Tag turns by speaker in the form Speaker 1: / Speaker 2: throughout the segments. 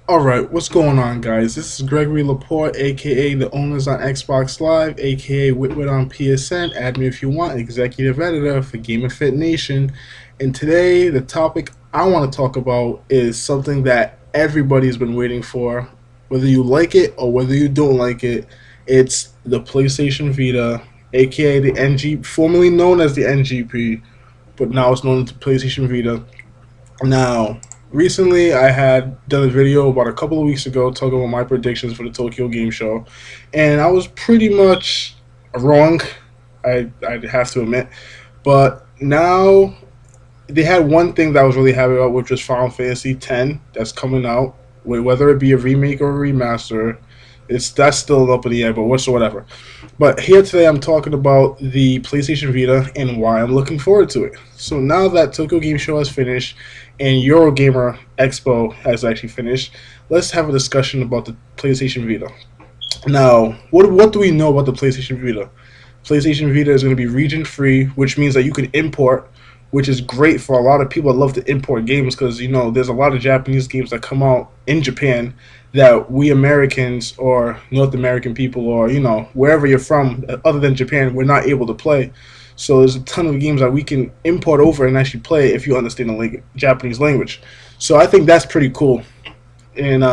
Speaker 1: Alright, what's going on, guys? This is Gregory Laporte, aka the owners on Xbox Live, aka Witwit on PSN. Add me if you want, executive editor for Game Fit Nation. And today, the topic I want to talk about is something that everybody's been waiting for. Whether you like it or whether you don't like it, it's the PlayStation Vita, aka the NG, formerly known as the NGP, but now it's known as the PlayStation Vita. Now, recently I had done a video about a couple of weeks ago talking about my predictions for the Tokyo Game Show, and I was pretty much wrong, I'd have to admit. But now they had one thing that I was really happy about, which was Final Fantasy X that's coming out. Whether it be a remake or a remaster, that's still up in the air, but whatsoever. But here today, I'm talking about the PlayStation Vita and why I'm looking forward to it. So now that Tokyo Game Show has finished and Eurogamer Expo has actually finished, let's have a discussion about the PlayStation Vita. Now, what do we know about the PlayStation Vita? PlayStation Vita is going to be region free, which means that you can import, which is great for a lot of people that love to import games because, you know, there's a lot of Japanese games that come out in Japan that we Americans or North American people or, you know, wherever you're from other than Japan, we're not able to play. So there's a ton of games that we can import over and actually play if you understand the Japanese language. So I think that's pretty cool. And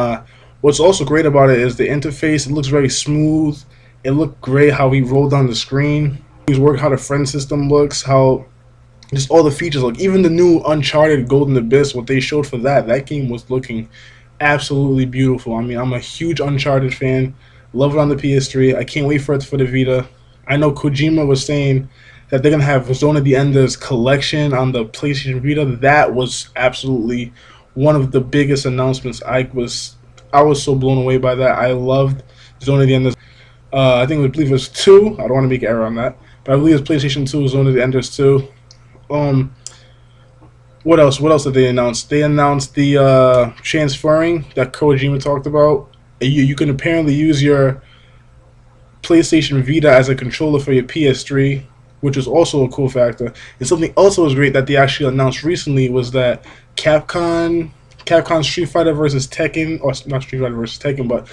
Speaker 1: what's also great about it is the interface. It looks very smooth. It looked great how he rolled on the screen. He's worked how the friend system looks, how just all the features look. Even the new Uncharted Golden Abyss, what they showed for that game was looking absolutely beautiful. I mean, I'm a huge Uncharted fan. Love it on the PS3. I can't wait for it for the Vita. I know Kojima was saying that they're gonna have Zone of the Enders collection on the PlayStation Vita. That was absolutely one of the biggest announcements. I was so blown away by that. I loved Zone of the Enders. I believe it was 2. I don't want to make an error on that, but I believe it's PlayStation 2, Zone of the Enders 2. What else? What else did they announce? They announced the transferring that Kojima talked about. You can apparently use your PlayStation Vita as a controller for your PS3, which is also a cool factor. And something also was great that they actually announced recently was that Capcom Street Fighter versus Tekken, or not Street Fighter versus Tekken, but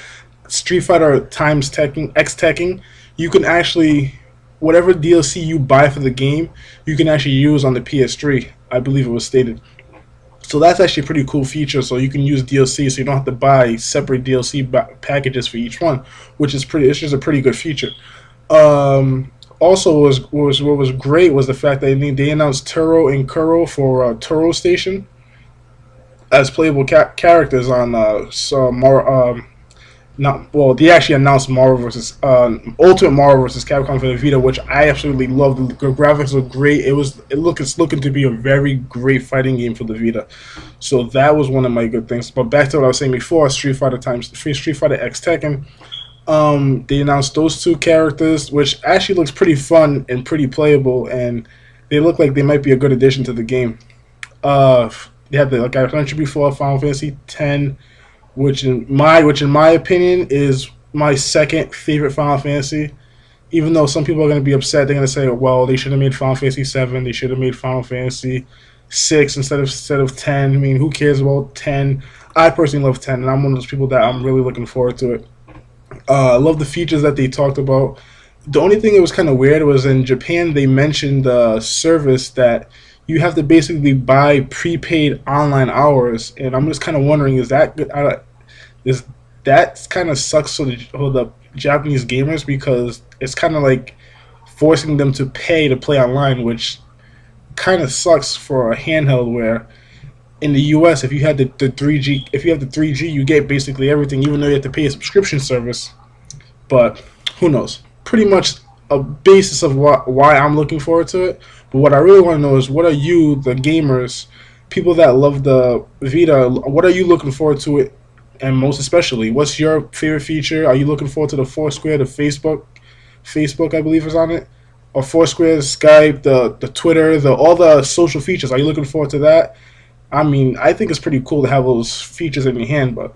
Speaker 1: Street Fighter times Tekken X Tekken, you can actually, whatever DLC you buy for the game, you can actually use on the PS3. I believe it was stated. So that's actually a pretty cool feature. So you can use DLC, so you don't have to buy separate DLC packages for each one, which is pretty. It's just a pretty good feature. Also, what was great was the fact that they announced Turo and Kuro for Turo Station as playable characters on not well. They actually announced Marvel versus Ultimate Marvel versus Capcom for the Vita, which I absolutely loved. The graphics look great. It's looking to be a very great fighting game for the Vita. So that was one of my good things. But back to what I was saying before, Street Fighter X Tekken. They announced those two characters, which actually looks pretty fun and pretty playable, and they look like they might be a good addition to the game. They have like I mentioned before, Final Fantasy X, which in my opinion is my second favorite Final Fantasy. Even though some people are going to be upset, they're going to say, well, they should have made Final Fantasy 7, they should have made Final Fantasy 6 instead of 10. I mean, who cares about 10? I personally love 10, and I'm one of those people that I'm really looking forward to it. I love the features that they talked about. The only thing that was kind of weird was in Japan they mentioned a service that you have to basically buy prepaid online hours, and I'm just kind of wondering, is that good? That kind of sucks for the Japanese gamers because it's kind of like forcing them to pay to play online, which kind of sucks for a handheld. Where in the U.S., if you had the 3G, you get basically everything, even though you have to pay a subscription service. But who knows? Pretty much a basis of why I'm looking forward to it. But what I really want to know is, what are you, the gamers, people that love the Vita, what are you looking forward to it? And most especially, what's your favorite feature? Are you looking forward to the Foursquare, the Facebook? Facebook, I believe, is on it. Or Foursquare, Skype, the Twitter, all the social features. Are you looking forward to that? I mean, I think it's pretty cool to have those features in your hand, but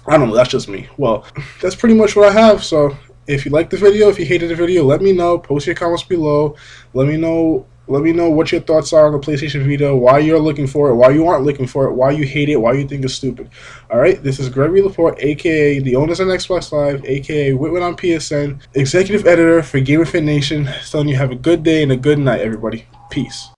Speaker 1: I don't know, that's just me. Well, that's pretty much what I have. So if you liked the video, if you hated the video, let me know. Post your comments below. Let me know Let me know what your thoughts are on the PlayStation Vita, why you're looking for it, why you aren't looking for it, why you hate it, why you think it's stupid. Alright, this is Gregory Laporte, aka the owners on Xbox Live, aka Whitwit on PSN, executive editor for Game of Fit Nation, telling you have a good day and a good night, everybody. Peace.